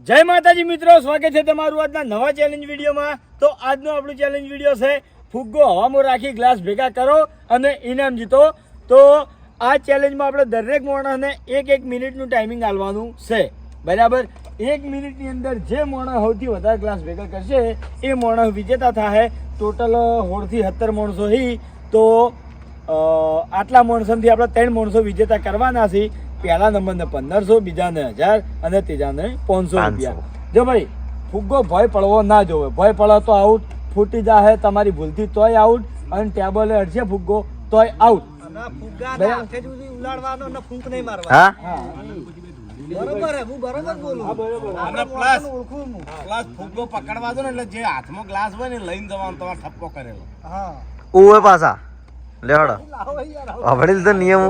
જય માતાજી મિત્રો, સ્વાગત છે તમારું આજના નવા ચેલેન્જ વિડીયોમાં। તો આજનો આપણું ચેલેન્જ વિડીયો છે ફુગ્ગો હવામાં રાખી ગ્લાસ ભેગા કરો અને ઇનામ જીતો। તો આ ચેલેન્જમાં આપણે દરેક માણસને એક મિનિટનું ટાઈમિંગ આલવાનું છે, બરાબર। 1 મિનિટની અંદર જે માણસ સૌથી વધારે ગ્લાસ ભેગા કરશે એ માણસ વિજેતા થાય। ટોટલ 16 થી 17 માણસો હી, તો આટલા માણસોથી આપણે 3 માણસો વિજેતા કરવાના છે। પહેલા નંબરને 1500, બીજાને 1000 અને ત્રીજાને 500 રૂપિયા। જો ભાઈ ફુગ્ગો ભય પડવો ના જોવે, ભય પડે તો આઉટ, ફૂટી જાહે તમારી ભૂલથી તોય આઉટ, અને ટેબલે અડશે ફુગ્ગો તોય આઉટ। બરોબર હે, હું બરોબર બોલું। અને પ્લસ ફુગ્ગો પકડવા દો ને એટલે જે હાથમાં ગ્લાસ હોય ને લઈને જવાનો તમારે ઠપકો કરેલો। હા ઓવે પાછા લેવડો આવડેલ તો નિયમ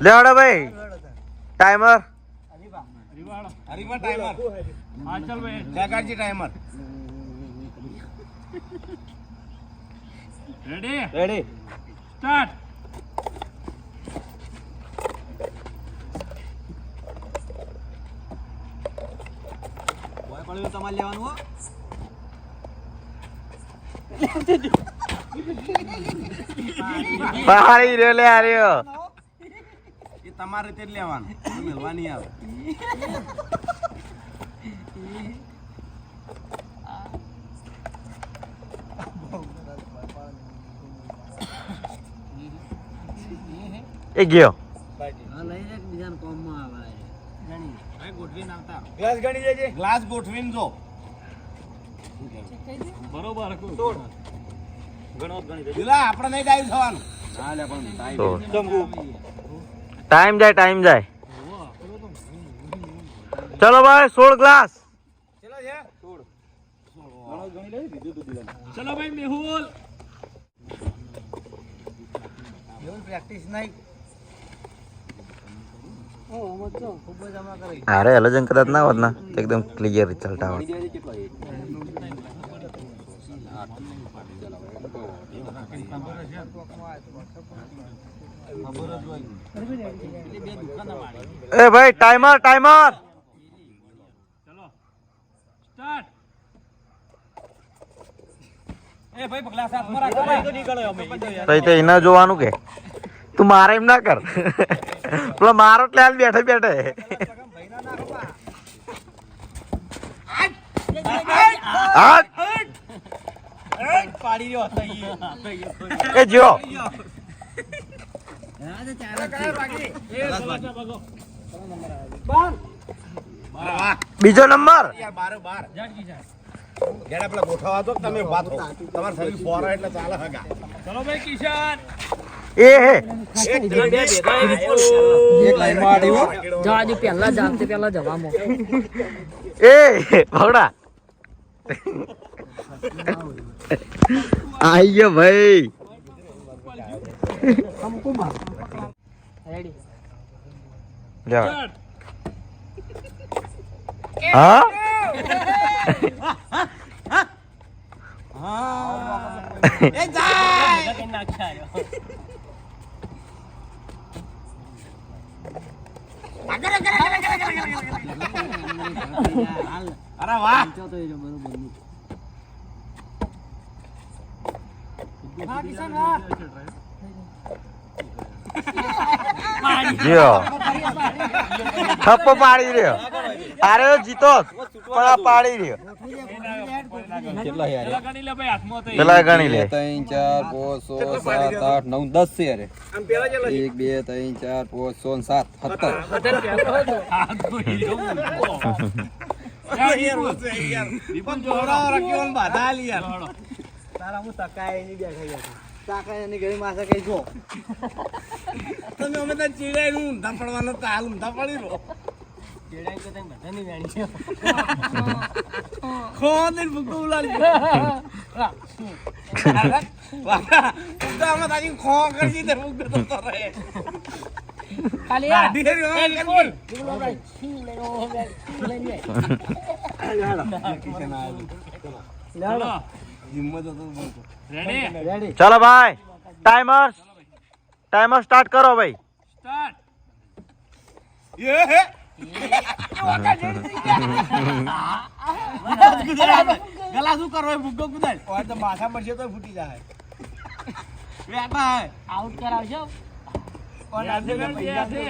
લેવડો ભાઈ ટાઈમર હરીફા ટાઈમર હા ચાલ ભાઈ જગાડજી ટાઈમર રેડી સ્ટાર્ટ। તમારે લેવાનું હો। પાડી રહ્યો લે આર્યો એ તમારે રીતે જ લેવાનું, મેળવા નહીં આવે। એ ગયો ગ્લાસ ગણી લેજે, ગ્લાસ ગોઠવીને જો બરોબર પેલા આપણે નહીં ડાઈવ થવાનું ના લે પણ ટાઈમ જાય ચલો ભાઈ 16 ગ્લાસ ચલો ભાઈ મેહુલ પ્રેક્ટિસ નહીં। અરે હલજન કદાચ ના હોત ના તો એકદમ ક્લિયર રિઝલ્ટ આવે। એ ભાઈ ટાઈમર ચલો સ્ટાર્ટ। એ ભાઈ ગ્લાસ હાથમાં રાખો ભાઈ, તો નીકળો અમે તો એના જોવાનું કે તું મારે એમ ના કર પેલો મારો એટલે હાલ બેઠે પાડી રહ્યો હતો એ જો બીજો નંબર યાર 12 ઘેડા પેલા ગોઠવા દો તમે ઉભા થો, તમારે શરીર ફોરા એટલે ચાલે હગા। ચલો ભાઈ કિશન એ હે એક લાઈનમાં આડી હો। જવાજી પહેલા જાતે પહેલા જવામાં એ ભગડા આઈ ગયો ભાઈ રેડી જા હા એ જાય અરે વાહ જીઓ થપ્પો પાડી રહ્યો, અરે જીતો પણ આ પાડી રહ્યો। પેલા ગણી લે 3 4 5 6 7 8 9 10 છે યાર। 1 2 3 4 5 6 7 તારા હું તકાય નહીં બેઠા ગયા તાકાય એની ઘરે માસા કઈ જો તમે અમે તો ચીડાઈ નું ઊંધા પડવાનો તો હાલ ઊંધા પડી રહો ખોદીને ફુગ્ગો ઉલાડી આમાં તાજી ખો કરી દીધે ફુગ્ગો તો રહે ખાલી લાડી હેરી હોય હિંમત હતો બોલતો રેડી चलो भाई टाइमर स्टार्ट करो भाई સ્ટાર્ટ ये है ગલા શું કરો ફુગ્ગો કુદાય ઓય તો માથા પડશે તો ફૂટી જાય બેટા આઉટ કરાવશો ઓય આજે મેં પૈસા છે.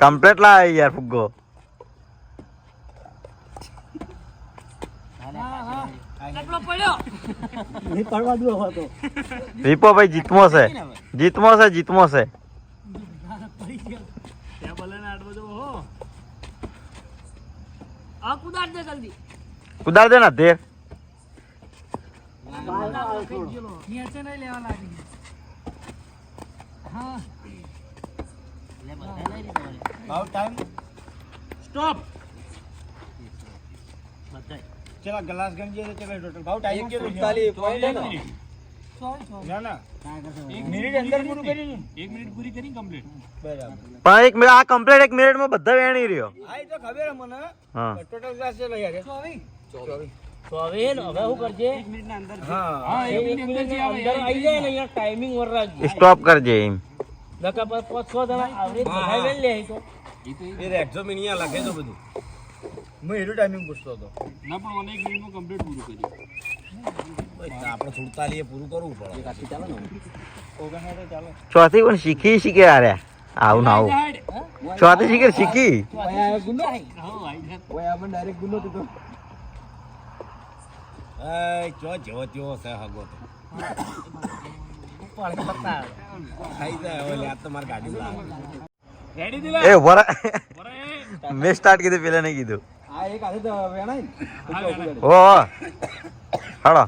કમ્પ્લીટ લાવે યાર ફુગ્ગો કેટલો પડ્યો નહીં પડવા દો હવે તો. વિપો ભાઈ જીતમો છે જીતમો છે આ કુદાડ દે જલ્દી કુદાર દે ના તે નીચે નહીં લેવા લાગી હા ભાવ ટાઈમ સ્ટોપ ચલા ગ્લાસ ગંજી છે ચલા ટોટલ ભાવ ટાઈમ કેવો છે 45 point હે ને? ના ના એક મિનિટ અંદર પૂરું કરી દઉં. બરાબર પણ એક મિનિટ આ કમ્પ્લીટ 1 મિનિટમાં બધા વેણી રહ્યો હા એ તો ખબર હે મને હા ટોટલ ગ્લાસ છે યાર હવે શું કરજે હા એક મિનિટ ની અંદર આવી જાય ને અહીંયા ટાઈમિંગ વર રાખજે સ્ટોપ કરજે એમ નકા પર 500 જણા આવરેજ બધાય વેલ લે તો એ રેક્સો મિનિયા લખે તો બધું હું એનું ટાઈમિંગ પૂછતો હતો આપણે 47 પૂરું કરવું પડે ચોથી પણ શીખી અરે આવું ના આવું ચોથી શીખી ઓય આ ગુનો ઓય આ પણ ડાયરેક્ટ ગુનો તો એ ચો જેવો તેવો છે હગો તો ખાઈ જાય હવે યાદ તો મારી ગાડી લાવે એ વરા મેં સ્ટાર્ટ કીધું પેલા નહીં કીધું આ એક હાથે તો વેણાય ને. ઓ હાલો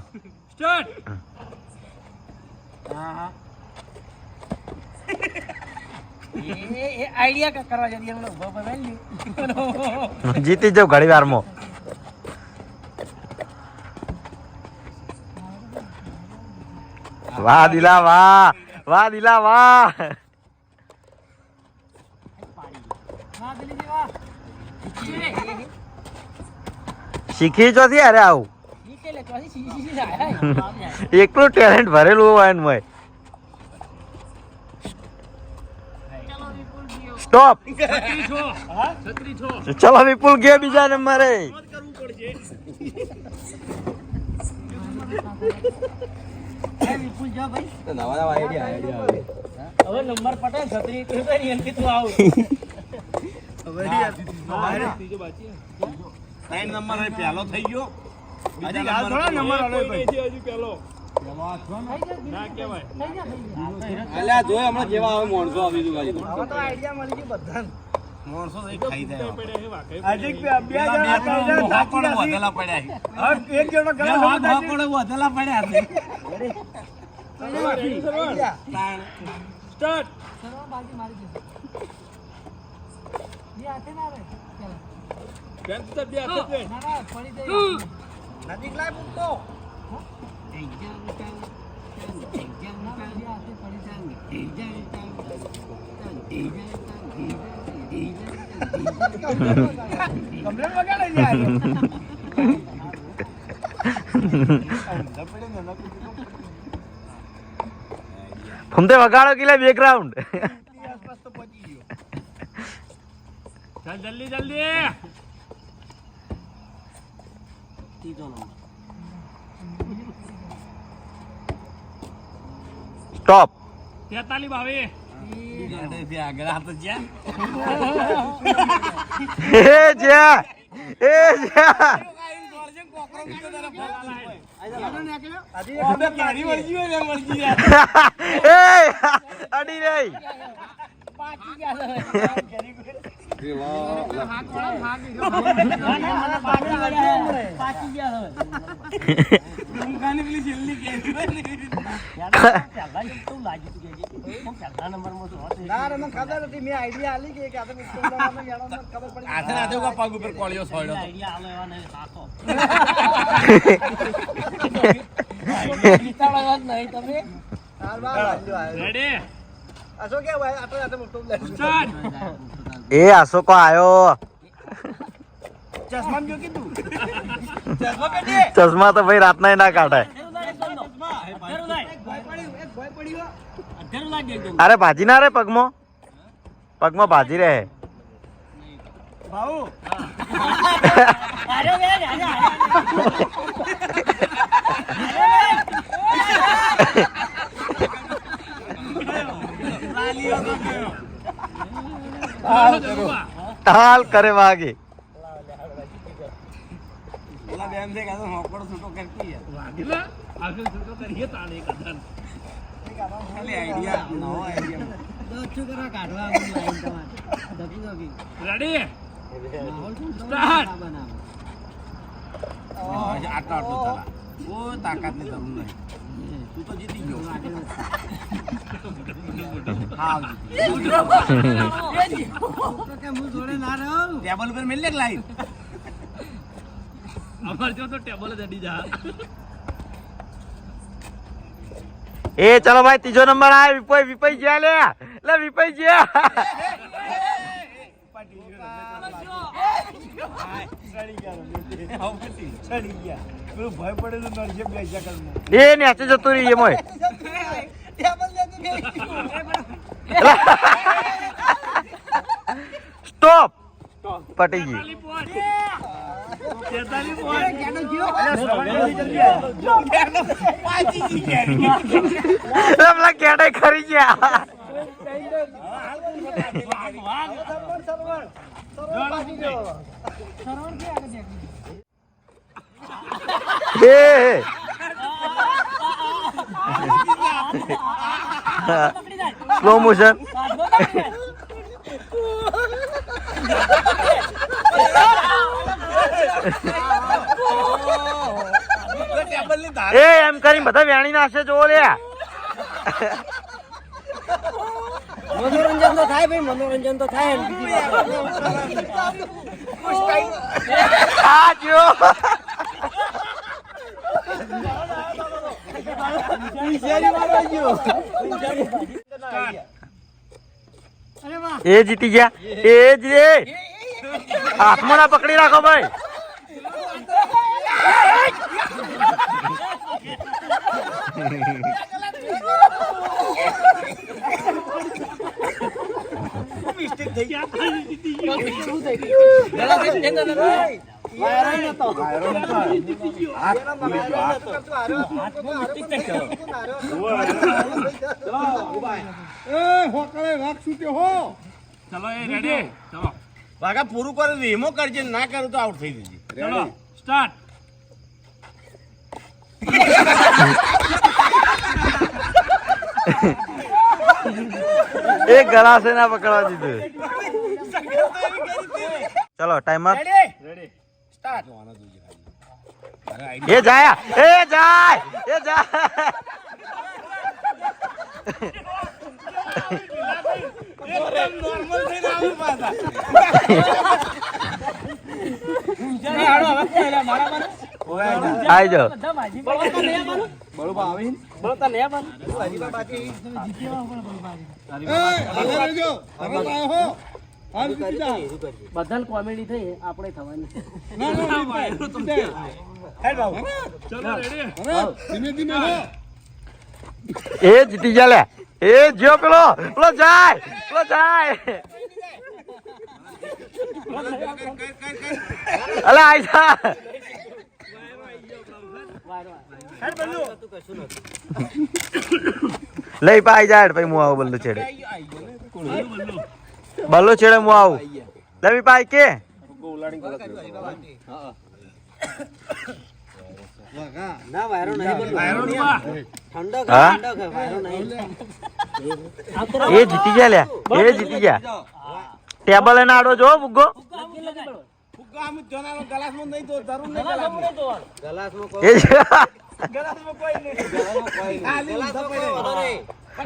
એ આઈડિયા કરવા જતી એમને ઉભો પર વેલ જીતી જાવ ઘડી વારમાં વાહ દિલા વાહ દિલા વાહ હા દિલી દેવા શીખી ચોથી અરે આવું નીચે લે તો સીસી જાય એકલું ટેલેન્ટ ભરેલું હોય એનું હોય સ્ટોપ ચલો વિપુલ ગયા બીજા નંબરે વિપુલ જા ભાઈ તો નવા નવા આઈડિયા આવે. હવે નંબર પટેલ છત્રી તું તો નહીં કે તું આવ ત્રણ નંબર હવે પહેલો થઈ ગયો બીજી હાલ થોડા નંબર આલો ભાઈ અલ્યા જોય હમણાં જેવા આવે માણસો આવી તું ખાલી. હવે તો આઈડિયા મળી ગયો બધાને માણસો તો એક ખાઈ જાય આજે બે જણા થાકી ગયા છે. વધેલા પડ્યા હા, એક જણનો ગળો પડે વધેલા પડ્યા છે સર્વ બાજી મારી દે બે હાથે ના આવે ચાલો ના ના પડી જાય નજીક લાય મૂકતો કમ્પ્લેન વગાડે છે આજે. ફમતે વગાડો કે બેકગ્રાઉન્ડ આસપાસ તો પહોંચી ગયો. સ્ટોપ આગળ હાથ જ્યાં એ જ્યાં કેરી વળી ગયો ને વળી ગયા એ અડી રહી પાકી ગયા પાકી ગયા દુકાને પેલી છેલ્લી કેરી હોય ને પહેલા તો લાગી તું કે પહેલા નંબર માં તો ના રે મને ખબર હતી મેં આઈડિયા આલી કે હાથે મુક્તો લેવાનો વેણો મને ખબર પડી. હાથે હાથે ઉગા પગ ઉપર કોળિયો સોયડો તો. આઈડિયા આલો એવા નહીં સાતો ગીતા લગાવ નહીં તમે હાલ વાહ વાલ્યો આયો. આ શું કેવાય હાથે હાથે મુક્તો લે. એ અશોકો આયો ચશ્મા જો કીધું ચશ્મા તો ભાઈ રાતના ના કાઢાય. અરે ભાજી ના રે પગમાં ભાજી રહે. ભાઉ હાલ કરે વાગે. પેલા બેન છે કે હોકડો છૂટો કરતી ખાલી આઈડિયા નવો આઈડિયા આટલું ચાલા કોઈ તાકાત ની જરૂર નહીં. તું તો જીતી ગયો. હા ટેબલ પર મિલ લે લાઈન. એ ચલો ભાઈ ત્રીજો નંબર આ વિપઈ ગયા લે વિપઈ ગયા. ભય પડે તો નરસે બેસ્યા કર. એ નેચે જતો રહી એમ હોય. સ્ટોપ પટી ગઈ. પેલા કેડે ખરી ગયા. Slow motion. એ એમ કરીને બધા વેણી નાખશે જોવો લે. મનોરંજન તો થાય ભાઈ, મનોરંજન તો થાય. આ જો એ જીતી ગયા. એ જ રે હાથમાં ના પકડી રાખો ભાઈ. મિસ્ટેક થઈ ગયા. વાગા પૂરું કરે વીમો કરજે, ના કરું તો આઉટ થઈ જજે. ચલો સ્ટાર્ટ. એક ગળાશે ના પકડવા દીધું. ચલો ટાઈમર. સ્ટાર્ટ. એ જાય એ જાય એ જાય. નોર્મલ થઈને આવું પાછા. આઈ જાઓ. બધાને કોમેડી થઈ આપણે થવાની. એ જીતી ગયા લે. એ જ્યો પેલો જાય અલે આઈ જા. લઈ પાઈ જાય પછી હું આવું બલ્લો છેડે. બલ્લો છેડે હું આવું. લઈ પાઈ કે ના વાયરો નહીં બોલ. ઠંડો હા? ઠંડો વાયરો નહીં. એ જીતી ગયા લે. એ જીતી ગયા. ટેબલ એને આડો જો બુગ્ગો. ફુગ્ગા આમ જોનાનો ગ્લાસમાં નહીં તો જરૂર નહીં ગલાસમાં કોઈ એ ગલાસમાં કોઈ નહીં. ખાલી ઊંધા પડે.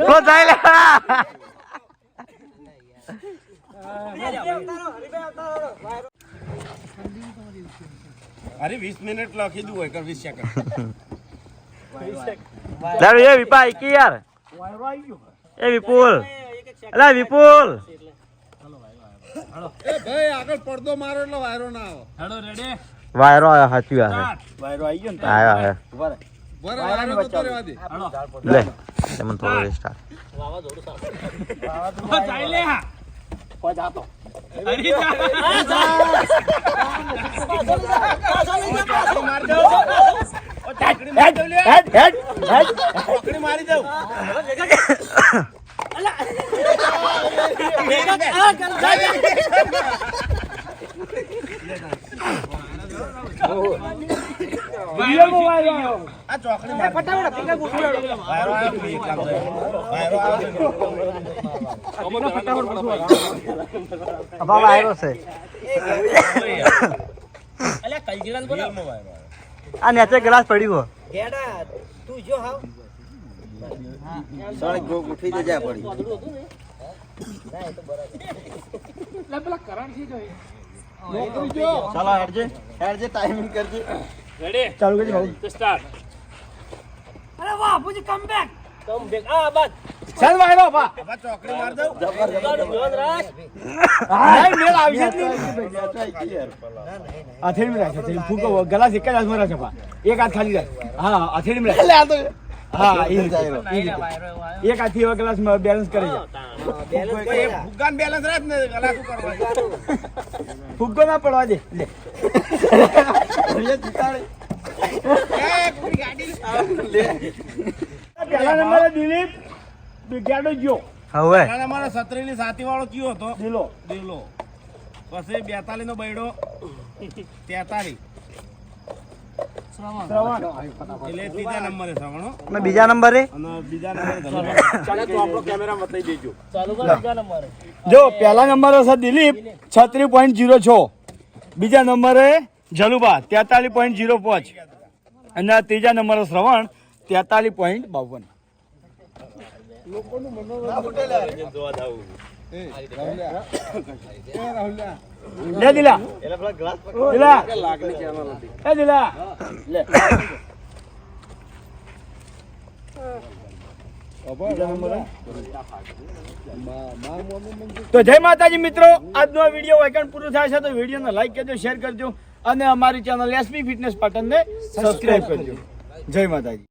તો જાય લે. અરે 20 મિનિટ લખી દઉં હોય કે 20 સેકન્ડ. લાડુ એ વિપા કે યાર. એ વિપુલ. અલા વિપુલ. ભાઈ આગળ પડદો મારો એટલે વાયરો ના આવે. હેડો રેડી વાયરો આવ્યો સાચું આવે વાયરો આવી ગયો ને આવ્યો આવ્યો ઉભા રહે. બરાબર વાયરો જતો રહેવા દે. લે તમને થોડો રેસ્ટ આપ જાય લે હા કોઈ જાતો. હરી જા હેડ, હેડ, હેડ, હેડ. પકડી મારી દઉં. વિડીયોમાં વાયરો આવ્યો. આ ચોકડી મારી દઉં. વાયરો આવ્યો કે એક કામ થાય. વાયરો આવ્યો. વાયરો છે અલ્યા કલજીરાન બોલો વાયરો આવ્યો. આ નેચે ગ્લાસ પડ્યો ગેડા તું જો હાવ સાળે ગોગ ઉઠી તો જા પડી ચાલો હેડજે હેડજે ટાઈમિંગ કરજે રેડી ચાલુ કરજો ભાઉ. સ્ટાર્ટ અરે વાહ પૂજી કમ બેક આ બાદ ચાલ વાયરો બા. હવે ચોકડી મારી દઉં. હા, મેળ આવશે જ નહીં. હથેળીમાં રાખ, હથેળી. ફૂંકો ગ્લાસ એક જ હાથમાં રાખે બા. એક હાથ ખાલી રાખ. હા, હથેળીમાં રાખ. હા, એ રીતે. એક હાથથી એવા ગ્લાસમાં બેલેન્સ કરી જા. એ ફુગ્ગાને બેલેન્સ રાખ ને ગલા શું કરવા? ફૂગો ના પડવા દે. લે. પહેલા નંબરે દિલીપ ગેડો ગયો. હવે પેલા મારા સત્રીની સાતી વાળો કયો હતો? દિલો. દિલો. પછી 42 નો બૈડો 43 શ્રવણ. એટલે ત્રીજા નંબરે શ્રવણો મેં બીજા નંબરે અને બીજા નંબરે ધનુભાઈ. ચાલુ કરો બીજા નંબરે જો પહેલા નંબરે છે દિલીપ 36.06. બીજા નંબરે જલુબા 43.05 અને ત્રીજા નંબરે શ્રવણ 43.52. લે દિલા દિલા એ દિલા લે. તો જય માતાજી મિત્રો, આજનો આ વિડીયો વાયકણ પૂરો થાય છે તો વિડીયોને લાઈક કરજો, શેર કરજો અને અમારી ચેનલ એસપી ફિટનેસ પાટણને સબસ્ક્રાઇબ કરજો. જય માતાજી.